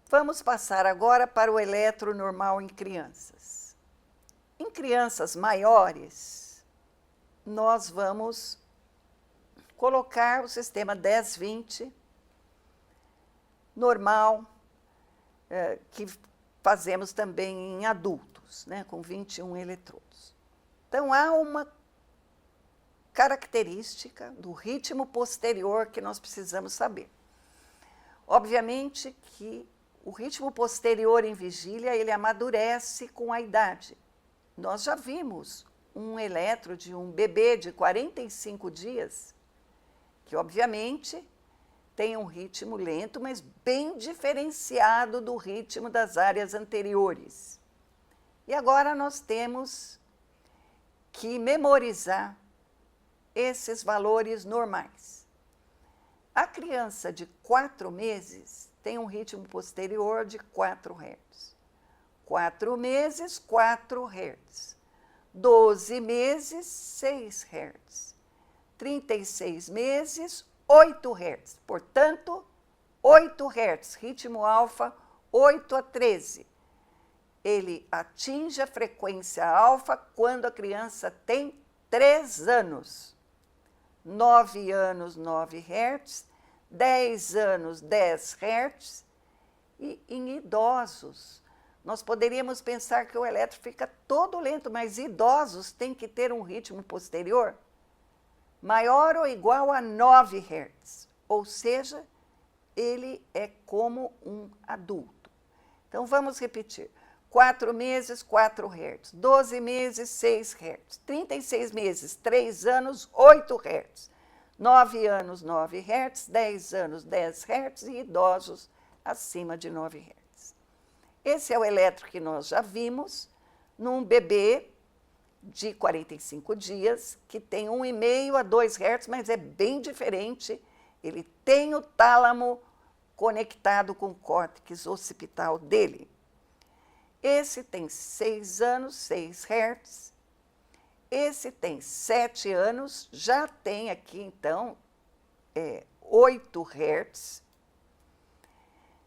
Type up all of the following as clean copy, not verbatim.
Vamos passar agora para o eletro normal em crianças. Em crianças maiores, nós vamos colocar o sistema 10-20 normal, que fazemos também em adultos, né, com 21 eletrodos. Então, há uma característica do ritmo posterior que nós precisamos saber. Obviamente que o ritmo posterior em vigília, ele amadurece com a idade. Nós já vimos um eletro de um bebê de 45 dias, que obviamente tem um ritmo lento, mas bem diferenciado do ritmo das áreas anteriores. E agora nós temos que memorizar esses valores normais. A criança de 4 meses tem um ritmo posterior de 4 Hz. 4 meses, 4 Hz. 12 meses, 6 Hz. 36 meses, 8 Hz. Portanto, 8 Hz, ritmo alfa, 8 a 13. Ele atinge a frequência alfa quando a criança tem 3 anos. 9 anos, 9 Hz. 10 anos, 10 Hz, e em idosos, nós poderíamos pensar que o eletro fica todo lento, mas idosos têm que ter um ritmo posterior maior ou igual a 9 Hz, ou seja, ele é como um adulto. Então, vamos repetir. 4 meses, 4 Hz. 12 meses, 6 Hz. 36 meses, 3 anos, 8 Hz. 9 anos, 9 Hz, 10 anos, 10 Hz e idosos acima de 9 Hz. Esse é o eletro que nós já vimos num bebê de 45 dias, que tem 1,5 a 2 Hz, mas é bem diferente. Ele tem o tálamo conectado com o córtex occipital dele. Esse tem 6 anos, 6 Hz. Esse tem 7 anos, já tem aqui, então, 8 Hz.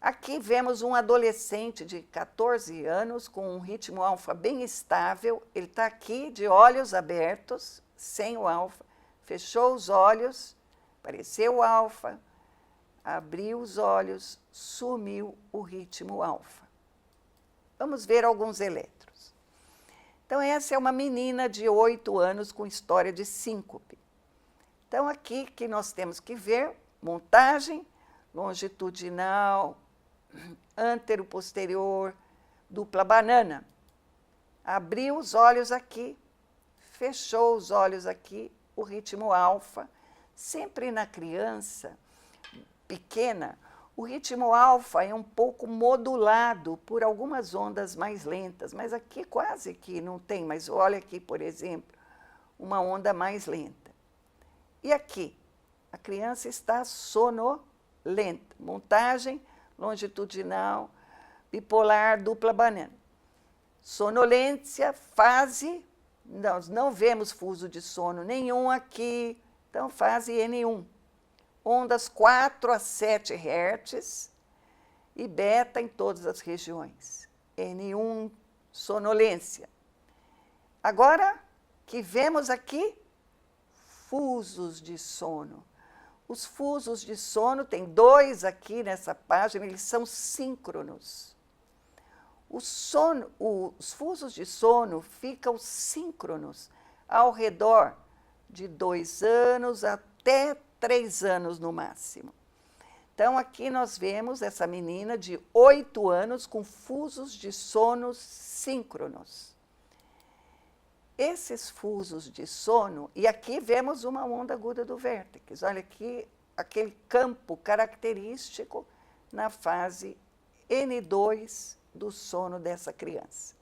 Aqui vemos um adolescente de 14 anos com um ritmo alfa bem estável. Ele está aqui de olhos abertos, sem o alfa. Fechou os olhos, apareceu o alfa, abriu os olhos, sumiu o ritmo alfa. Vamos ver alguns eletros. Então, essa é uma menina de 8 anos com história de síncope. Então, aqui que nós temos que ver, montagem longitudinal, antero-posterior, dupla banana. Abriu os olhos aqui, fechou os olhos aqui, o ritmo alfa. Sempre na criança pequena, o ritmo alfa é um pouco modulado por algumas ondas mais lentas, mas aqui quase que não tem, mas olha aqui, por exemplo, uma onda mais lenta. E aqui, a criança está sonolenta. Montagem longitudinal, bipolar, dupla banana. Sonolência, fase, nós não vemos fuso de sono nenhum aqui, então fase N1. Ondas 4 a 7 Hz e beta em todas as regiões. N1, sonolência. Agora que vemos aqui, fusos de sono. Os fusos de sono, tem 2 aqui nessa página, eles são síncronos. Os fusos de sono ficam síncronos ao redor de 2 anos até 3 anos no máximo. Então, aqui nós vemos essa menina de 8 anos com fusos de sono síncronos. Esses fusos de sono, e aqui vemos uma onda aguda do vértex. Olha aqui, aquele campo característico na fase N2 do sono dessa criança.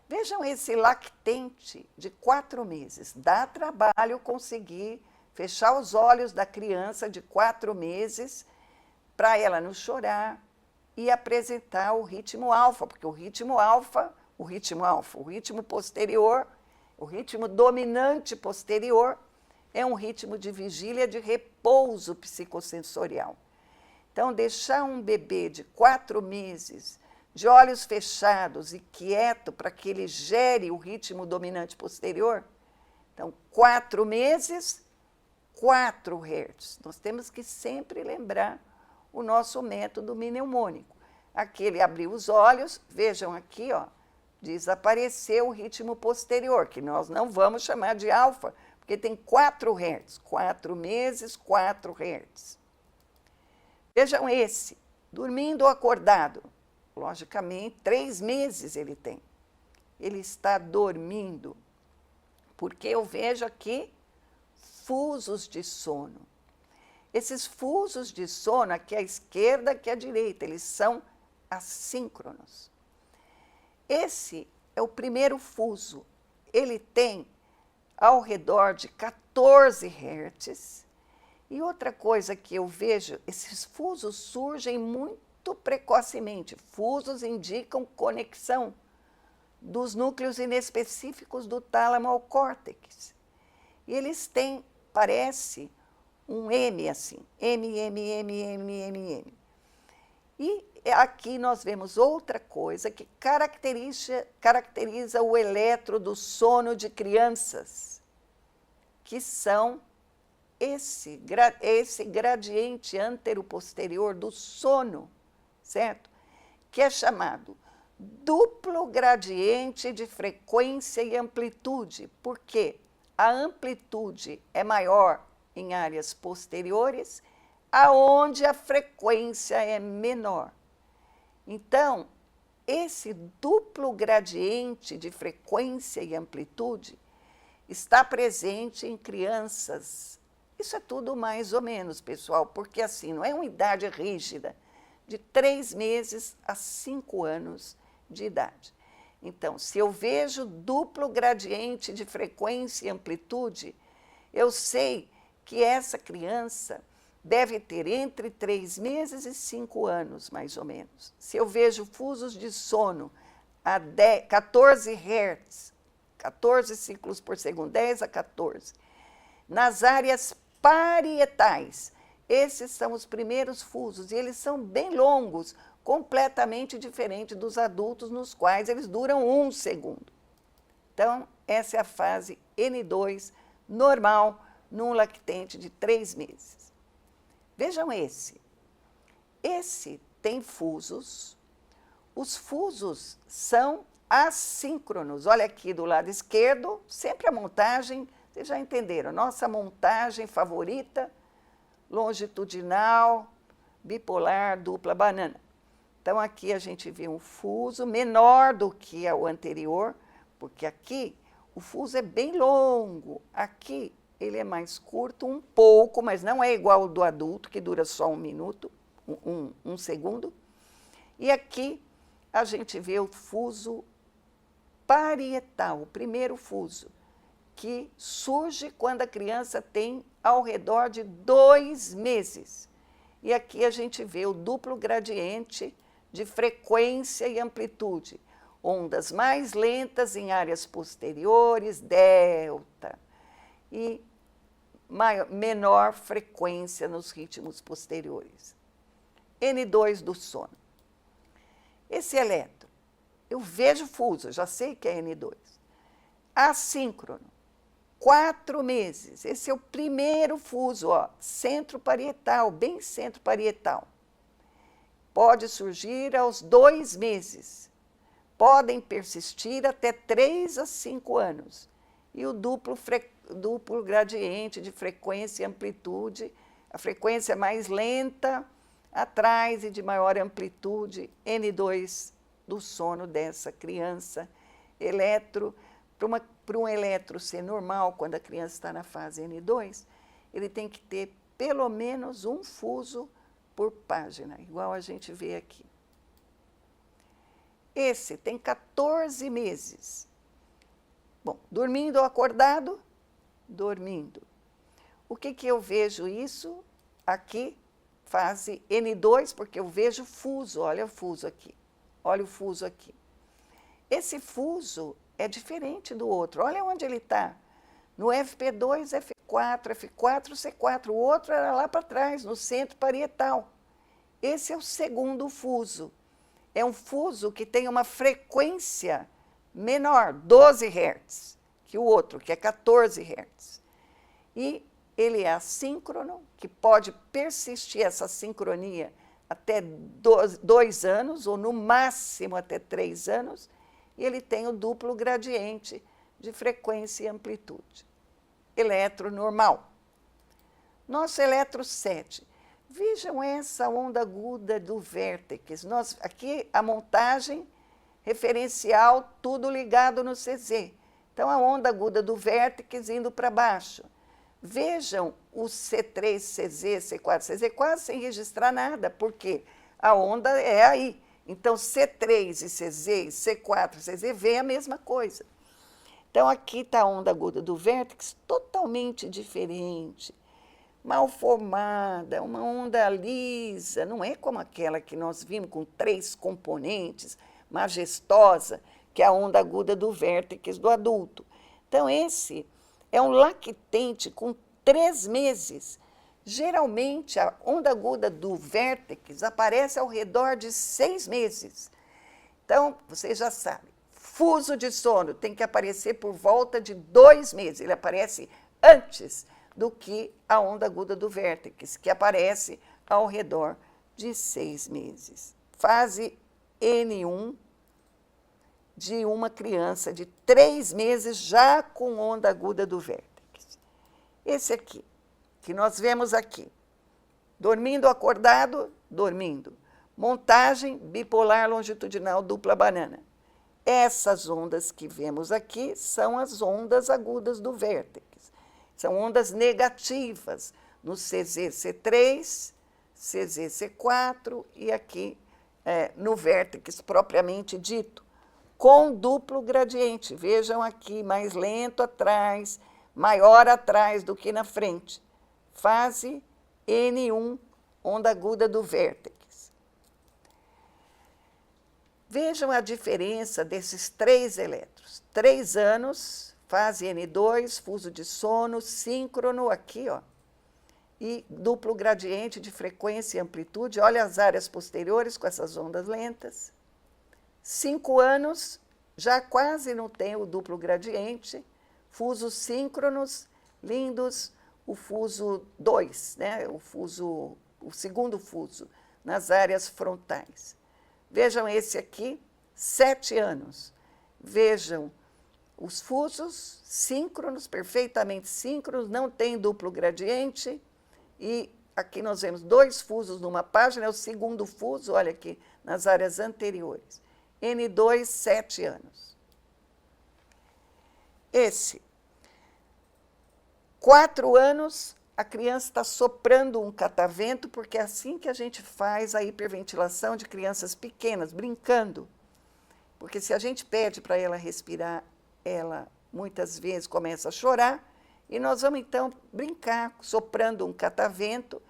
Vejam esse lactente de 4 meses. Dá trabalho conseguir fechar os olhos da criança de 4 meses para ela não chorar e apresentar o ritmo alfa, porque o ritmo posterior, o ritmo dominante posterior, é um ritmo de vigília de repouso psicossensorial. Então, deixar um bebê de 4 meses, de olhos fechados e quieto, para que ele gere o ritmo dominante posterior. Então, 4 meses, 4 Hz. Nós temos que sempre lembrar o nosso método mnemônico. Aqui ele abriu os olhos, vejam aqui, ó, desapareceu o ritmo posterior, que nós não vamos chamar de alfa, porque tem 4 Hz. 4 meses, 4 Hz. Vejam esse, dormindo ou acordado. Logicamente, 3 meses ele tem. Ele está dormindo, porque eu vejo aqui fusos de sono. Esses fusos de sono, aqui à esquerda, aqui à direita, eles são assíncronos. Esse é o primeiro fuso. Ele tem ao redor de 14 Hz. E outra coisa que eu vejo, esses fusos surgem muito precocemente. Fusos indicam conexão dos núcleos inespecíficos do tálamo ao córtex. E eles têm, parece, um M assim, M, M, M, M, M, M. E aqui nós vemos outra coisa que caracteriza o eletro do sono de crianças, que são esse gradiente antero-posterior do sono, certo? Que é chamado duplo gradiente de frequência e amplitude, porque a amplitude é maior em áreas posteriores, aonde a frequência é menor. Então, esse duplo gradiente de frequência e amplitude está presente em crianças. Isso é tudo mais ou menos, pessoal, porque assim, não é uma idade rígida, de 3 meses a 5 anos de idade. Então, se eu vejo duplo gradiente de frequência e amplitude, eu sei que essa criança deve ter entre 3 meses e 5 anos, mais ou menos. Se eu vejo fusos de sono a 14 Hz, 14 ciclos por segundo, 10 a 14, nas áreas parietais, esses são os primeiros fusos, e eles são bem longos, completamente diferente dos adultos, nos quais eles duram 1 segundo. Então, essa é a fase N2 normal num lactente de 3 meses. Vejam esse. Esse tem fusos. Os fusos são assíncronos. Olha aqui do lado esquerdo, sempre a montagem, vocês já entenderam, nossa montagem favorita, longitudinal, bipolar, dupla banana. Então, aqui a gente vê um fuso menor do que o anterior, porque aqui o fuso é bem longo. Aqui ele é mais curto um pouco, mas não é igual ao do adulto, que dura só 1 minuto, um segundo. E aqui a gente vê o fuso parietal, o primeiro fuso, que surge quando a criança tem ao redor de 2 meses. E aqui a gente vê o duplo gradiente de frequência e amplitude. Ondas mais lentas em áreas posteriores, delta, e menor frequência nos ritmos posteriores. N2 do sono. Esse eletro, eu vejo fuso, já sei que é N2. Assíncrono, 4 meses. Esse é o primeiro fuso, ó, centro-parietal, bem centro-parietal. Pode surgir aos 2 meses. Podem persistir até 3 a 5 anos. E o duplo gradiente de frequência e amplitude, a frequência mais lenta atrás e de maior amplitude, N2 do sono dessa criança. Para um eletro ser normal, quando a criança está na fase N2, ele tem que ter pelo menos um fuso por página, igual a gente vê aqui. Esse tem 14 meses. Bom, dormindo ou acordado? Dormindo. O que eu vejo isso? Aqui, fase N2, porque eu vejo fuso, olha o fuso aqui. Olha o fuso aqui. Esse fuso é diferente do outro. Olha onde ele está. No FP2, F4, F4, C4. O outro era lá para trás, no centro parietal. Esse é o segundo fuso. É um fuso que tem uma frequência menor, 12 Hz, que o outro, que é 14 Hz. E ele é assíncrono, que pode persistir essa sincronia até 2 anos, ou no máximo até 3 anos, e ele tem o duplo gradiente de frequência e amplitude. Eletro normal. Nosso eletro 7. Vejam essa onda aguda do vértex. Aqui a montagem referencial, tudo ligado no CZ. Então, a onda aguda do vértex indo para baixo. Vejam o C3, CZ, C4, CZ quase sem registrar nada, porque a onda é aí. Então, C3 e CZ, C4 e CZ vem a mesma coisa. Então, aqui está a onda aguda do vértex totalmente diferente, mal formada, uma onda lisa, não é como aquela que nós vimos com 3 componentes, majestosa, que é a onda aguda do vértex do adulto. Então, esse é um lactente com 3 meses. Geralmente, a onda aguda do vértex aparece ao redor de 6 meses. Então, vocês já sabem, fuso de sono tem que aparecer por volta de 2 meses. Ele aparece antes do que a onda aguda do vértex, que aparece ao redor de 6 meses. Fase N1 de uma criança de 3 meses já com onda aguda do vértex. Esse aqui, que nós vemos aqui, dormindo acordado, dormindo. Montagem bipolar longitudinal dupla banana. Essas ondas que vemos aqui são as ondas agudas do vértex. São ondas negativas no CZ-C3, CZ-C4 e aqui no vértex propriamente dito, com duplo gradiente. Vejam aqui, mais lento atrás, maior atrás do que na frente. Fase N1, onda aguda do vértex. Vejam a diferença desses 3 elétrons. 3 anos, fase N2, fuso de sono, síncrono aqui, ó, e duplo gradiente de frequência e amplitude. Olha as áreas posteriores com essas ondas lentas. 5 anos, já quase não tem o duplo gradiente. Fusos síncronos, lindos, o fuso 2, né? O segundo fuso, nas áreas frontais. Vejam esse aqui, 7 anos. Vejam os fusos síncronos, perfeitamente síncronos, não tem duplo gradiente. E aqui nós vemos 2 fusos numa página, é o segundo fuso, olha aqui, nas áreas anteriores. N2, 7 anos. Esse, 4 anos, a criança está soprando um catavento, porque é assim que a gente faz a hiperventilação de crianças pequenas, brincando. Porque se a gente pede para ela respirar, ela muitas vezes começa a chorar, e nós vamos então brincar, soprando um catavento,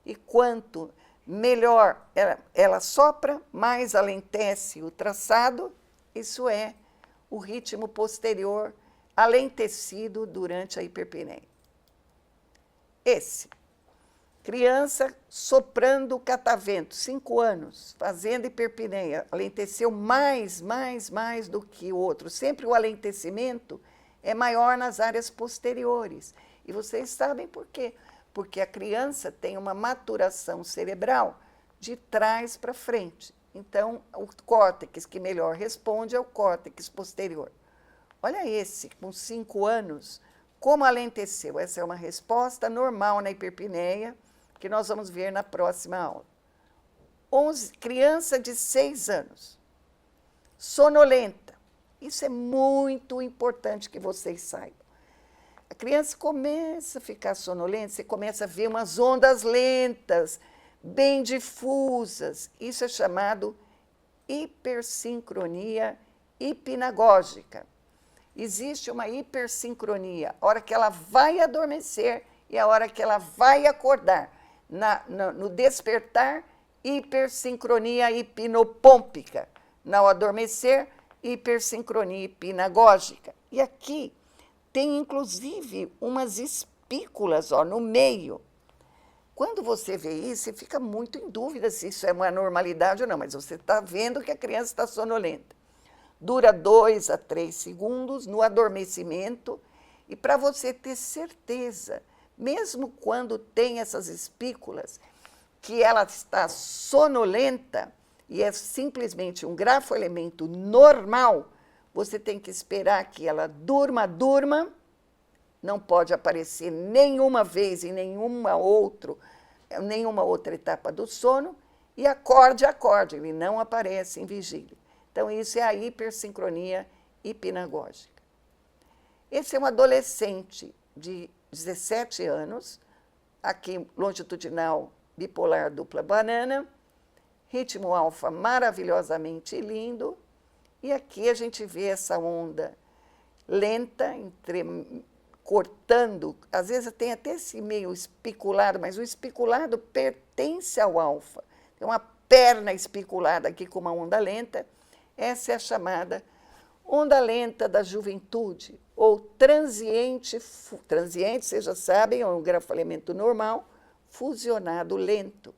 e quanto melhor ela sopra, mais alentece o traçado, isso é o ritmo posterior alentecido durante a hiperpneia. Esse, criança soprando o catavento, 5 anos, fazendo hiperpneia, alenteceu mais do que o outro. Sempre o alentecimento é maior nas áreas posteriores. E vocês sabem por quê? Porque a criança tem uma maturação cerebral de trás para frente. Então, o córtex que melhor responde é o córtex posterior. Olha esse, com 5 anos, como alenteceu. Essa é uma resposta normal na hiperpneia, que nós vamos ver na próxima aula. Criança de 6 anos, sonolenta. Isso é muito importante que vocês saibam. A criança começa a ficar sonolenta, você começa a ver umas ondas lentas, bem difusas. Isso é chamado hipersincronia hipnagógica. Existe uma hipersincronia, a hora que ela vai adormecer e a hora que ela vai acordar. No despertar, hipersincronia hipnopômpica. No adormecer, hipersincronia hipnagógica. E aqui tem, inclusive, umas espículas no meio. Quando você vê isso, você fica muito em dúvida se isso é uma normalidade ou não, mas você está vendo que a criança está sonolenta. Dura 2 a 3 segundos no adormecimento, e para você ter certeza, mesmo quando tem essas espículas, que ela está sonolenta e é simplesmente um grafoelemento normal, você tem que esperar que ela durma, não pode aparecer nenhuma vez em nenhuma outra etapa do sono, e acorde, ele não aparece em vigília. Então, isso é a hipersincronia hipnagógica. Esse é um adolescente de 17 anos, aqui longitudinal bipolar dupla banana, ritmo alfa maravilhosamente lindo, e aqui a gente vê essa onda lenta, cortando, às vezes tem até esse meio espiculado, mas o espiculado pertence ao alfa. Tem uma perna espiculada aqui com uma onda lenta, essa é a chamada onda lenta da juventude, ou transiente, vocês já sabem, é um grafoelemento normal, fusionado lento.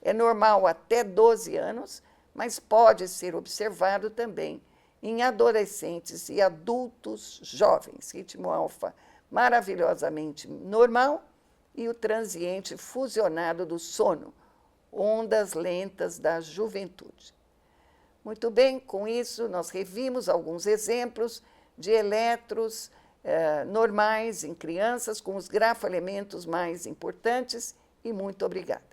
É normal até 12 anos, mas pode ser observado também em adolescentes e adultos jovens. Ritmo alfa maravilhosamente normal e o transiente fusionado do sono, ondas lentas da juventude. Muito bem, com isso nós revimos alguns exemplos de eletros normais em crianças com os grafoelementos mais importantes, e muito obrigada.